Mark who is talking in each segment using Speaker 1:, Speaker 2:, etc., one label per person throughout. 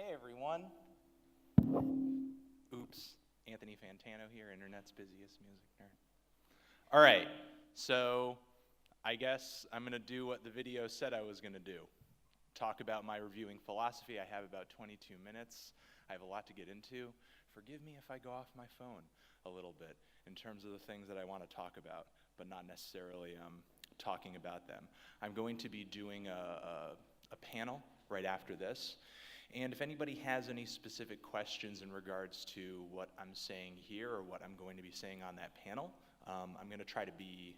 Speaker 1: Hey everyone. Oops, Anthony Fantano here, internet's busiest music nerd. All right, so I guess I'm gonna do what the video said I was gonna do. Talk about my reviewing philosophy. I have about 22 minutes. I have a lot to get into. Forgive me if I go off my phone a little bit in terms of the things that I want to talk about, but not necessarily talking about them. I'm going to be doing a panel right after this. And if anybody has any specific questions in regards to what I'm saying here or what I'm going to be saying on that panel, I'm going to try to be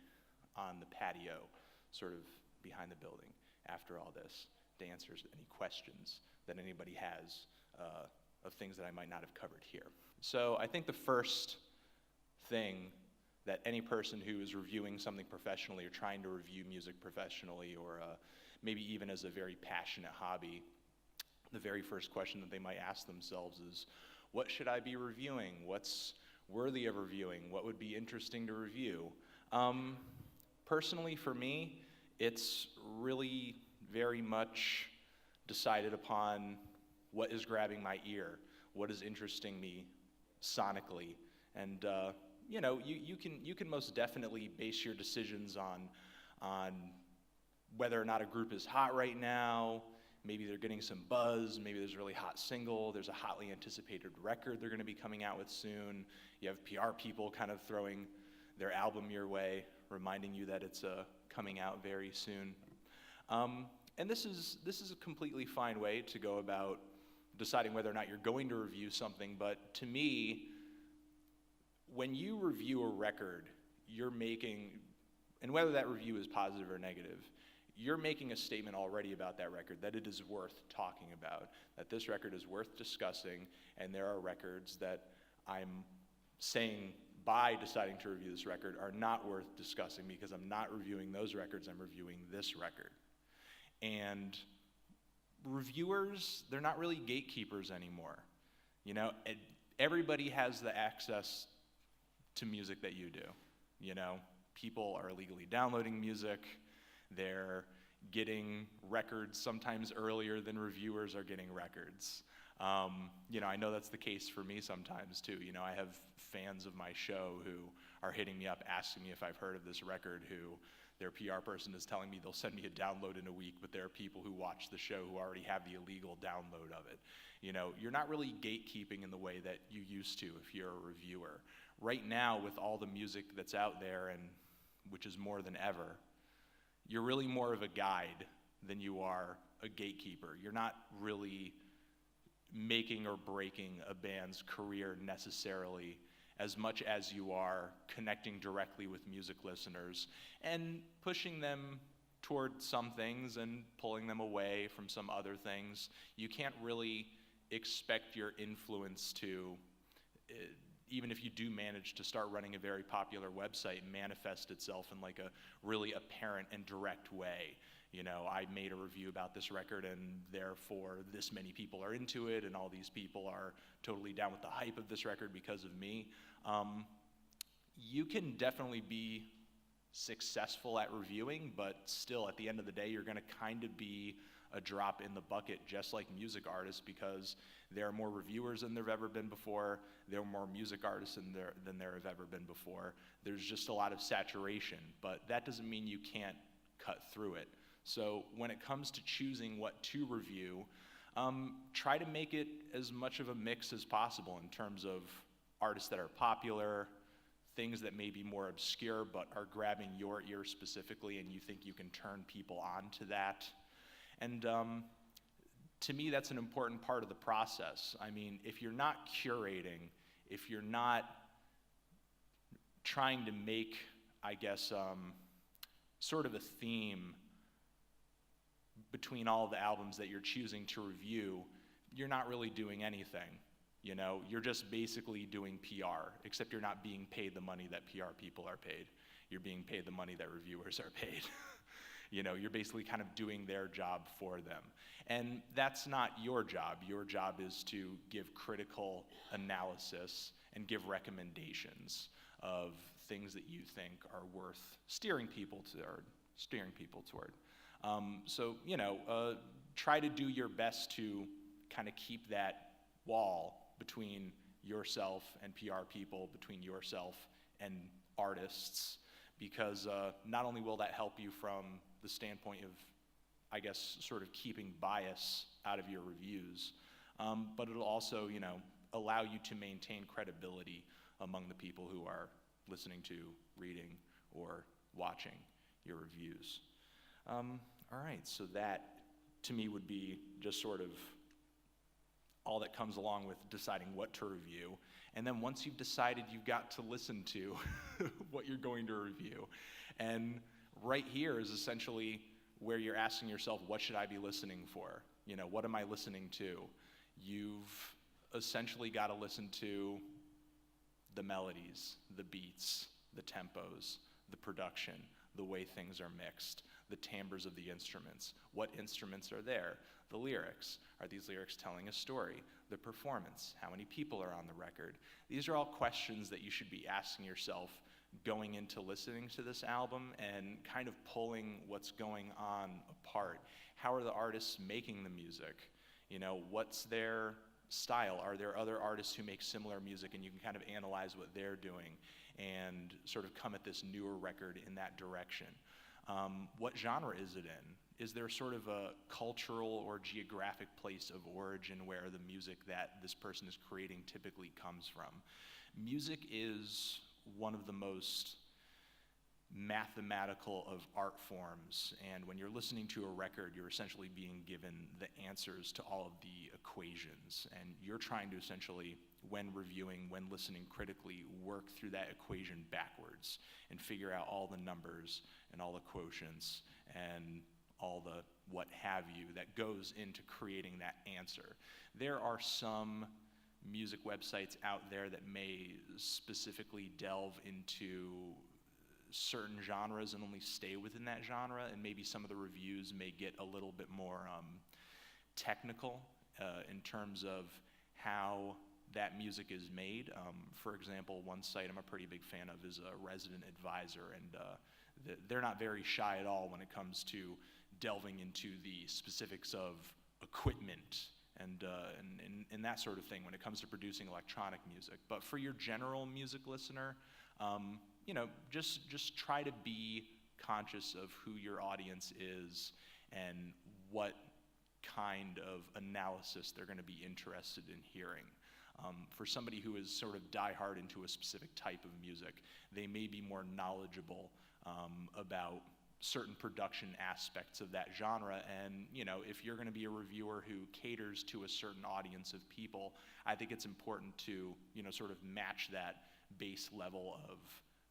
Speaker 1: on the patio, sort of behind the building after all this, to answer any questions that anybody has of things that I might not have covered here. So I think the first thing that any person who is reviewing something professionally or trying to review music professionally or maybe even as a very passionate hobby, the very first question that they might ask themselves is, what should I be reviewing? What's worthy of reviewing? What would be interesting to review? Personally, for me, it's really very much decided upon what is grabbing my ear, what is interesting me sonically. And you know, you can most definitely base your decisions on whether or not a group is hot right now. Maybe they're getting some buzz, maybe there's a really hot single, there's a hotly anticipated record they're gonna be coming out with soon. You have PR people kind of throwing their album your way, reminding you that it's coming out very soon. And this is a completely fine way to go about deciding whether or not you're going to review something, but to me, when you review a record, you're making, and whether that review is positive or negative, you're making a statement already about that record, that it is worth talking about, that this record is worth discussing, and there are records that I'm saying by deciding to review this record are not worth discussing because I'm not reviewing those records, I'm reviewing this record. And reviewers, they're not really gatekeepers anymore. You know, everybody has the access to music that you do. You know, people are illegally downloading music. They're getting records sometimes earlier than reviewers are getting records. You know, I know that's the case for me sometimes too. You know, I have fans of my show who are hitting me up asking me if I've heard of this record, who their PR person is telling me they'll send me a download in a week, but there are people who watch the show who already have the illegal download of it. You know, you're not really gatekeeping in the way that you used to if you're a reviewer. Right now, with all the music that's out there, and which is more than ever, you're really more of a guide than you are a gatekeeper. You're not really making or breaking a band's career necessarily as much as you are connecting directly with music listeners and pushing them toward some things and pulling them away from some other things. You can't really expect your influence to, even if you do manage to start running a very popular website, manifest itself in like a really apparent and direct way. You know, I made a review about this record and therefore this many people are into it and all these people are totally down with the hype of this record because of me. You can definitely be successful at reviewing, but still at the end of the day, you're gonna kind of be a drop in the bucket, just like music artists, because there are more reviewers than there have ever been before. There are more music artists than there have ever been before. There's just a lot of saturation, but that doesn't mean you can't cut through it. So when it comes to choosing what to review, try to make it as much of a mix as possible in terms of artists that are popular, things that may be more obscure but are grabbing your ear specifically and you think you can turn people on to that. And to me, that's an important part of the process. I mean, if you're not curating, if you're not trying to make, I guess, sort of a theme between all the albums that you're choosing to review, you're not really doing anything. You know, you're just basically doing PR, except you're not being paid the money that PR people are paid. You're being paid the money that reviewers are paid. You know, you're basically kind of doing their job for them. And that's not your job. Your job is to give critical analysis and give recommendations of things that you think are worth steering people toward. So, you know, try to do your best to kind of keep that wall between yourself and PR people, between yourself and artists, because not only will that help you from the standpoint of, I guess, sort of keeping bias out of your reviews, but it'll also, allow you to maintain credibility among the people who are listening to, reading, or watching your reviews. All right, so that to me would be just sort of all that comes along with deciding what to review. And then once you've decided, you've got to listen to what you're going to review. And right here is essentially where you're asking yourself, what should I be listening for? What am I listening to? You've essentially got to listen to the melodies, the beats, the tempos, the production, the way things are mixed, the timbres of the instruments, what instruments are there, the lyrics. Are these lyrics telling a story? The performance, how many people are on the record? These are all questions that you should be asking yourself going into listening to this album and kind of pulling what's going on apart. How are the artists making the music? What's their style? Are there other artists who make similar music, and you can kind of analyze what they're doing and sort of come at this newer record in that direction? What genre is it in? Is there sort of a cultural or geographic place of origin where the music that this person is creating typically comes from? Music is one of the most mathematical of art forms, and when you're listening to a record, you're essentially being given the answers to all of the equations, and you're trying to essentially, when reviewing, when listening critically, work through that equation backwards and figure out all the numbers and all the quotients and all the what have you that goes into creating that answer. There are some music websites out there that may specifically delve into certain genres and only stay within that genre, and maybe some of the reviews may get a little bit more technical in terms of how that music is made. For example, one site I'm a pretty big fan of is Resident Advisor, and they're not very shy at all when it comes to delving into the specifics of equipment and that sort of thing when it comes to producing electronic music. But for your general music listener, just try to be conscious of who your audience is and what kind of analysis they're going to be interested in hearing. For somebody who is sort of diehard into a specific type of music, they may be more knowledgeable about certain production aspects of that genre, and if you're going to be a reviewer who caters to a certain audience of people, I think it's important to sort of match that base level of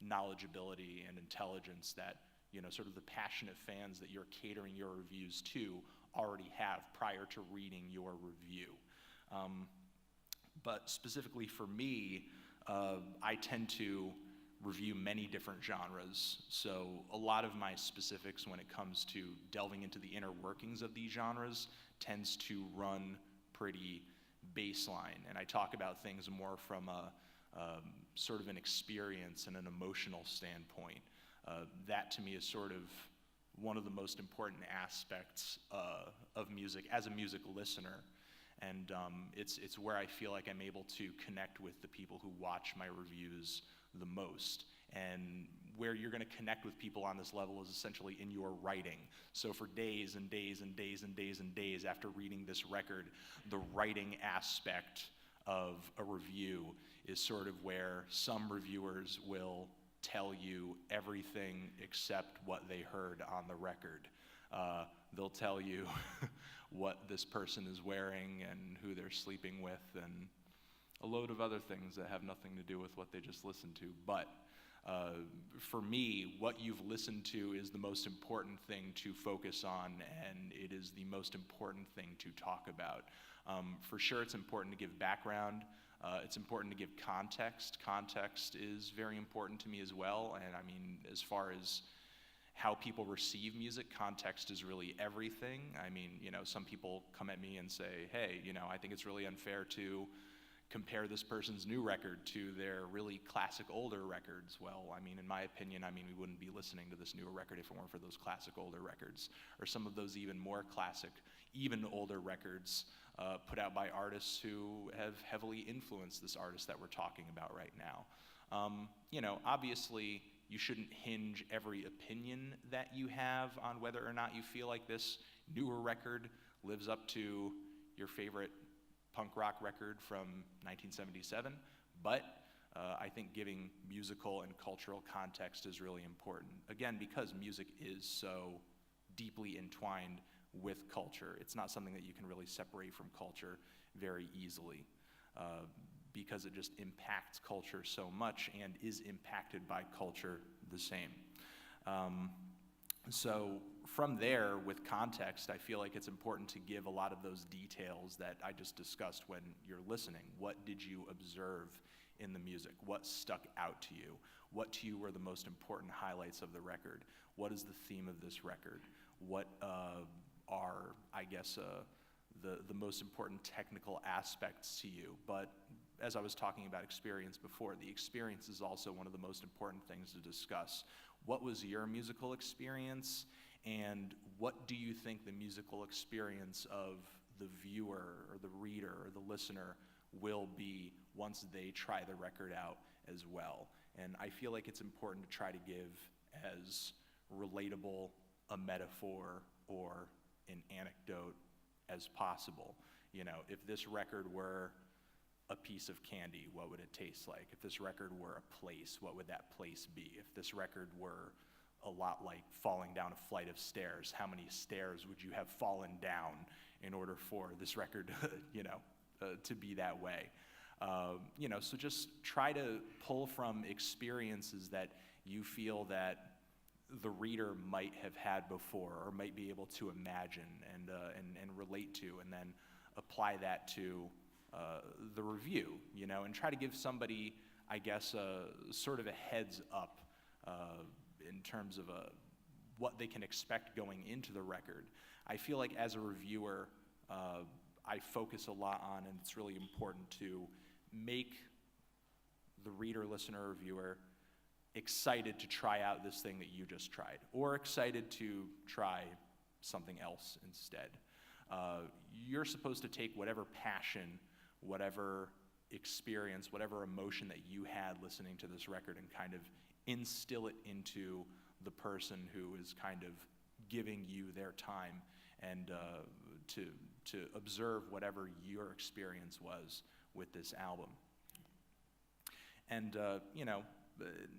Speaker 1: knowledgeability and intelligence that sort of the passionate fans that you're catering your reviews to already have prior to reading your review. But specifically for me, I tend to review many different genres, so a lot of my specifics when it comes to delving into the inner workings of these genres tends to run pretty baseline, and I talk about things more from a sort of an experience and an emotional standpoint. That to me is sort of one of the most important aspects of music as a music listener, and it's where I feel like I'm able to connect with the people who watch my reviews the most. And where you're going to connect with people on this level is essentially in your writing. So for days and days and days and days and days after reading this record, the writing aspect of a review is sort of where some reviewers will tell you everything except what they heard on the record. They'll tell you what this person is wearing and who they're sleeping with and a load of other things that have nothing to do with what they just listened to. But for me, what you've listened to is the most important thing to focus on, and it is the most important thing to talk about. For sure, it's important to give background. It's important to give context. Context is very important to me as well, and I mean, as far as how people receive music, context is really everything. I mean, some people come at me and say, hey, I think it's really unfair to compare this person's new record to their really classic older records. Well, I mean, in my opinion, we wouldn't be listening to this newer record if it weren't for those classic older records, or some of those even more classic, even older records put out by artists who have heavily influenced this artist that we're talking about right now. You know, obviously, you shouldn't hinge every opinion that you have on whether or not you feel like this newer record lives up to your favorite punk rock record from 1977, but I think giving musical and cultural context is really important. Again, because music is so deeply entwined with culture. It's not something that you can really separate from culture very easily, because it just impacts culture so much and is impacted by culture the same. So from there, with context, I feel like it's important to give a lot of those details that I just discussed when you're listening. What did you observe in the music? What stuck out to you? What to you were the most important highlights of the record? What is the theme of this record? What are, I guess, the most important technical aspects to you? But as I was talking about experience before, the experience is also one of the most important things to discuss. What was your musical experience, and what do you think the musical experience of the viewer or the reader or the listener will be once they try the record out as well? And I feel like it's important to try to give as relatable a metaphor or an anecdote as possible. You know, if this record were a piece of candy, what would it taste like? If this record were a place, what would that place be? If this record were a lot like falling down a flight of stairs, how many stairs would you have fallen down in order for this record, to be that way? So just try to pull from experiences that you feel that the reader might have had before or might be able to imagine and relate to, and then apply that to the review, and try to give somebody, I guess, sort of a heads up in terms of what they can expect going into the record. I feel like as a reviewer, I focus a lot on, and it's really important to make the reader, listener, or viewer excited to try out this thing that you just tried, or excited to try something else instead. You're supposed to take whatever passion, whatever experience, whatever emotion that you had listening to this record and kind of instill it into the person who is kind of giving you their time, and to observe whatever your experience was with this album. And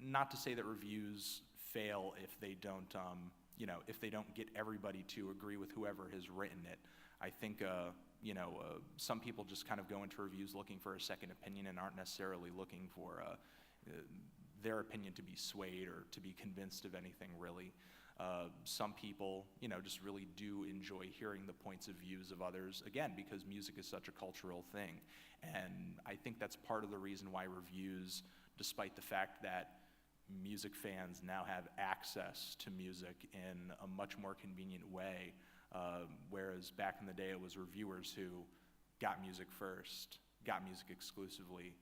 Speaker 1: not to say that reviews fail if they don't get everybody to agree with whoever has written it. I think some people just kind of go into reviews looking for a second opinion and aren't necessarily looking for their opinion to be swayed or to be convinced of anything, really. Some people, just really do enjoy hearing the points of views of others, again, because music is such a cultural thing. And I think that's part of the reason why reviews, despite the fact that music fans now have access to music in a much more convenient way, whereas back in the day it was reviewers who got music first, got music exclusively,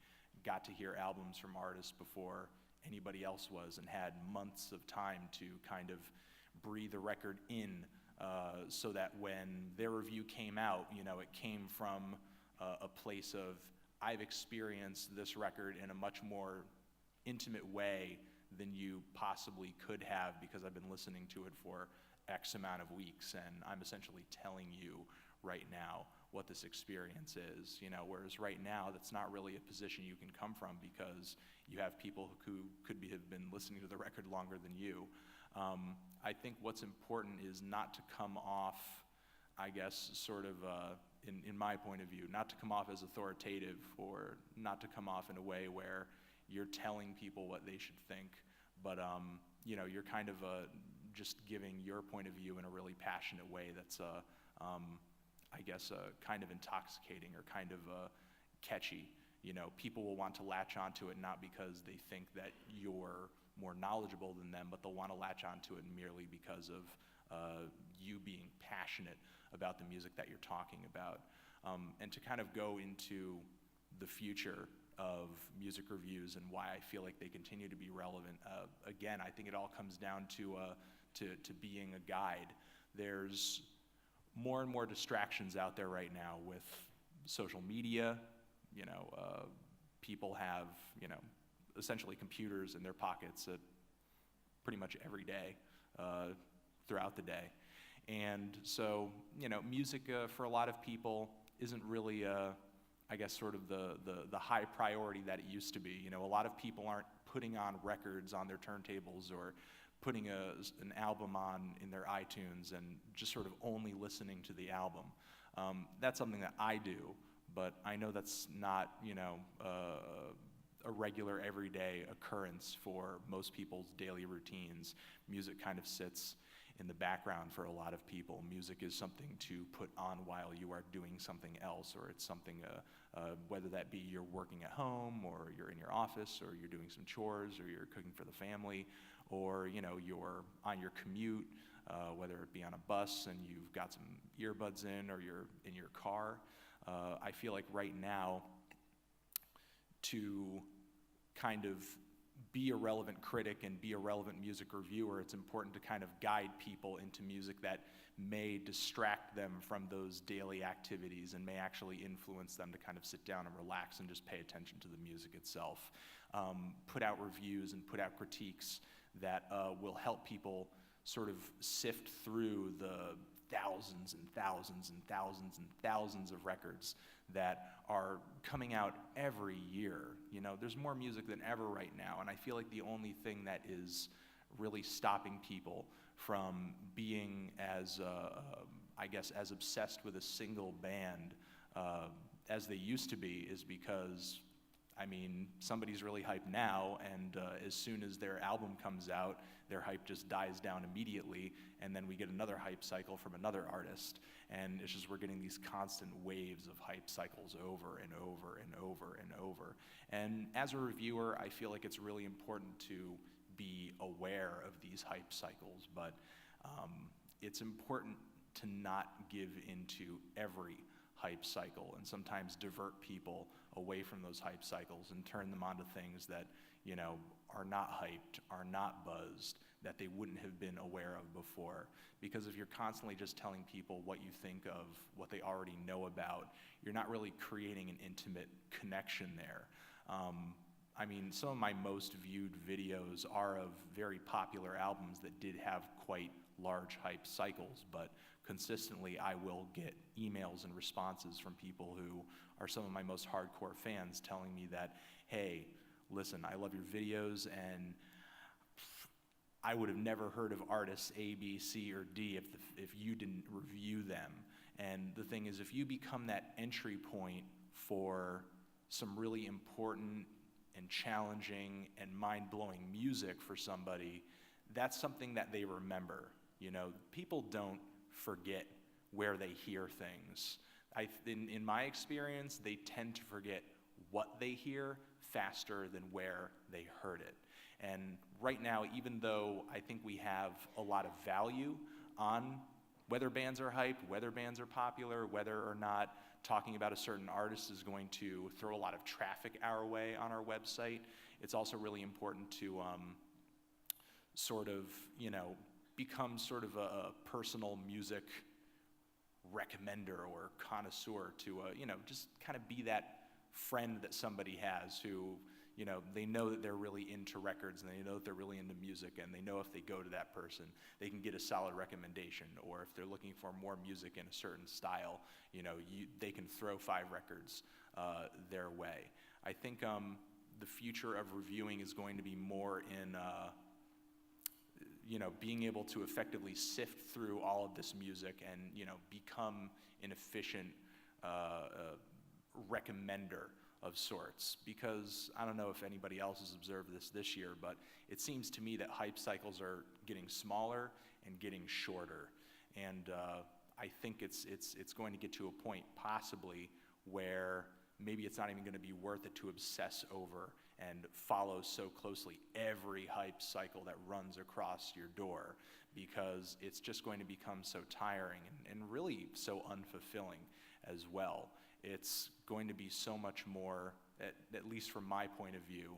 Speaker 1: got to hear albums from artists before anybody else was, and had months of time to kind of breathe the record in, so that when their review came out, it came from a place of, I've experienced this record in a much more intimate way than you possibly could have, because I've been listening to it for X amount of weeks, and I'm essentially telling you right now what this experience is, whereas right now that's not really a position you can come from, because you have people who have been listening to the record longer than you. I think what's important is not to come off, I guess, sort of, in my point of view, not to come off as authoritative, or not to come off in a way where you're telling people what they should think, but you're kind of just giving your point of view in a really passionate way that's, I guess, kind of intoxicating or kind of catchy. People will want to latch onto it not because they think that you're more knowledgeable than them, but they'll want to latch onto it merely because of you being passionate about the music that you're talking about. And to kind of go into the future of music reviews and why I feel like they continue to be relevant. Again, I think it all comes down to being a guide. There's more and more distractions out there right now with social media. People have, essentially computers in their pockets at pretty much every day, throughout the day. And so, music for a lot of people isn't really, I guess, sort of the high priority that it used to be. A lot of people aren't putting on records on their turntables or putting an album on in their iTunes and just sort of only listening to the album. That's something that I do, but I know that's not, a regular everyday occurrence for most people's daily routines. Music kind of sits in the background for a lot of people. Music is something to put on while you are doing something else, or it's something, whether that be you're working at home, or you're in your office, or you're doing some chores, or you're cooking for the family, or you're on your commute, whether it be on a bus and you've got some earbuds in, or you're in your car. I feel like right now, to kind of be a relevant critic and be a relevant music reviewer, it's important to kind of guide people into music that may distract them from those daily activities and may actually influence them to kind of sit down and relax and just pay attention to the music itself. Put out reviews and put out critiques that will help people sort of sift through the thousands and thousands and thousands and thousands of records that are coming out every year. There's more music than ever right now, and I feel like the only thing that is really stopping people from being as, I guess, as obsessed with a single band as they used to be is because, somebody's really hyped now, and as soon as their album comes out, their hype just dies down immediately, and then we get another hype cycle from another artist, and it's just we're getting these constant waves of hype cycles over and over and over and over. And as a reviewer, I feel like it's really important to be aware of these hype cycles, but it's important to not give into every hype cycle and sometimes divert people away from those hype cycles and turn them onto things that are not hyped, are not buzzed, that they wouldn't have been aware of before. Because if you're constantly just telling people what you think of what they already know about, you're not really creating an intimate connection there. Some of my most viewed videos are of very popular albums that did have quite large hype cycles, but consistently I will get emails and responses from people who are some of my most hardcore fans telling me that, hey, listen, I love your videos, and I would have never heard of artists A, B, C, or D if you didn't review them. And the thing is, if you become that entry point for some really important and challenging and mind-blowing music for somebody, that's something that they remember. People don't forget where they hear things. In my experience, they tend to forget what they hear faster than where they heard it. And right now, even though I think we have a lot of value on whether bands are hyped, whether bands are popular, whether or not talking about a certain artist is going to throw a lot of traffic our way on our website, it's also really important to become sort of a personal music recommender or connoisseur to, just kind of be that friend that somebody has who, they know that they're really into records, and they know that they're really into music, and they know if they go to that person, they can get a solid recommendation. Or if they're looking for more music in a certain style, they can throw 5 records their way. I think the future of reviewing is going to be more in being able to effectively sift through all of this music and, become an efficient recommender of sorts. Because I don't know if anybody else has observed this year, but it seems to me that hype cycles are getting smaller and getting shorter. And I think it's going to get to a point possibly where maybe it's not even going to be worth it to obsess over and follow so closely every hype cycle that runs across your door, because it's just going to become so tiring and really so unfulfilling as well. it's going to be so much more, at least from my point of view,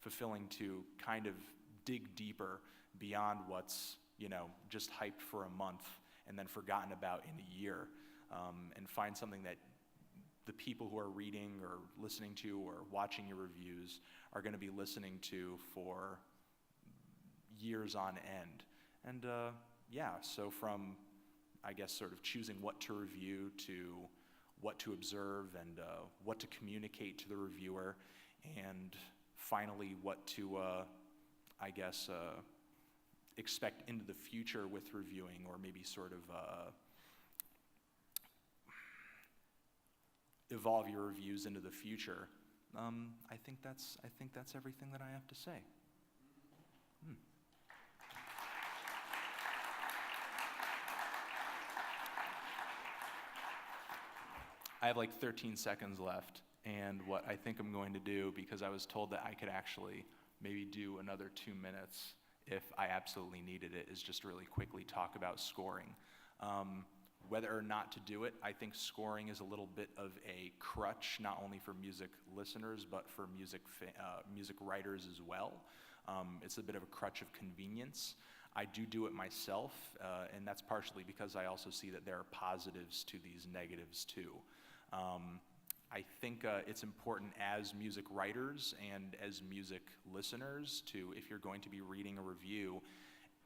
Speaker 1: fulfilling to kind of dig deeper beyond what's, just hyped for a month and then forgotten about in a year, and find something that the people who are reading or listening to or watching your reviews are going to be listening to for years on end. And so from, I guess, sort of choosing what to review to what to observe and what to communicate to the reviewer, and finally what to, expect into the future with reviewing, or maybe sort of evolve your reviews into the future. I think that's everything that I have to say. I have like 13 seconds left, and what I think I'm going to do, because I was told that I could actually maybe do another 2 minutes if I absolutely needed it, is just really quickly talk about scoring. Whether or not to do it, I think scoring is a little bit of a crutch, not only for music listeners, but for music writers as well. It's a bit of a crutch of convenience. I do it myself, and that's partially because I also see that there are positives to these negatives too. I think it's important as music writers and as music listeners to, if you're going to be reading a review,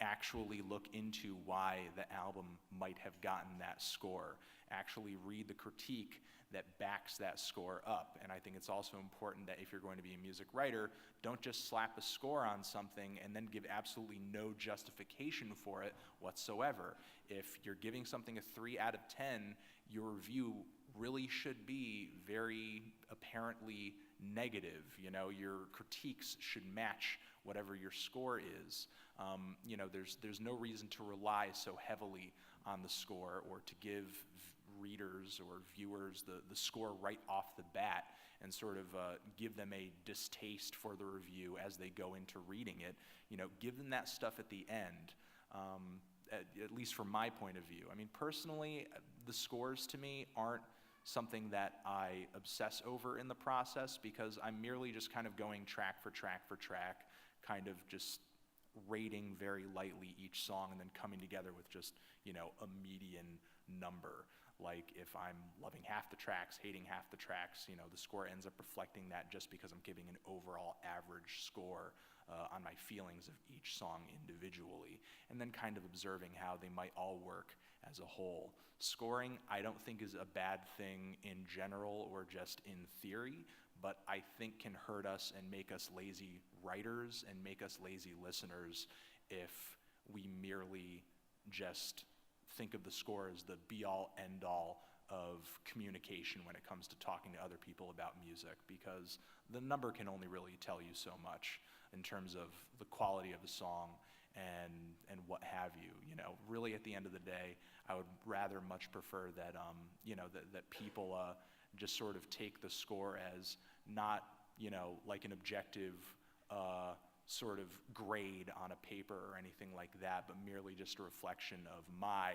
Speaker 1: actually look into why the album might have gotten that score. Actually read the critique that backs that score up. And I think it's also important that if you're going to be a music writer, don't just slap a score on something and then give absolutely no justification for it whatsoever. If you're giving something a 3 out of 10, your review really should be very apparently negative. Your critiques should match whatever your score is. There's no reason to rely so heavily on the score, or to give readers or viewers the score right off the bat and sort of give them a distaste for the review as they go into reading it. Give them that stuff at the end, at least from my point of view. I mean, personally, the scores to me aren't something that I obsess over in the process, because I'm merely just kind of going track for track for track, kind of just rating very lightly each song and then coming together with just, a median number. Like if I'm loving half the tracks, hating half the tracks, the score ends up reflecting that, just because I'm giving an overall average score on my feelings of each song individually, and then kind of observing how they might all work as a whole. Scoring, I don't think, is a bad thing in general or just in theory, but I think can hurt us and make us lazy writers and make us lazy listeners if we merely just think of the score as the be-all, end-all of communication when it comes to talking to other people about music, because the number can only really tell you so much in terms of the quality of the song and what have you. Really at the end of the day, I would rather much prefer that that people just sort of take the score as not like an objective sort of grade on a paper or anything like that, but merely just a reflection of my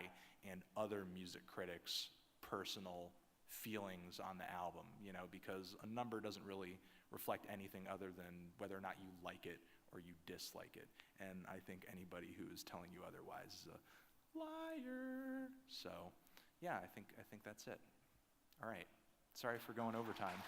Speaker 1: and other music critics' personal feelings on the album, because a number doesn't really reflect anything other than whether or not you like it or you dislike it. And I think anybody who is telling you otherwise is a liar. So, yeah, I think that's it. All right. Sorry for going overtime.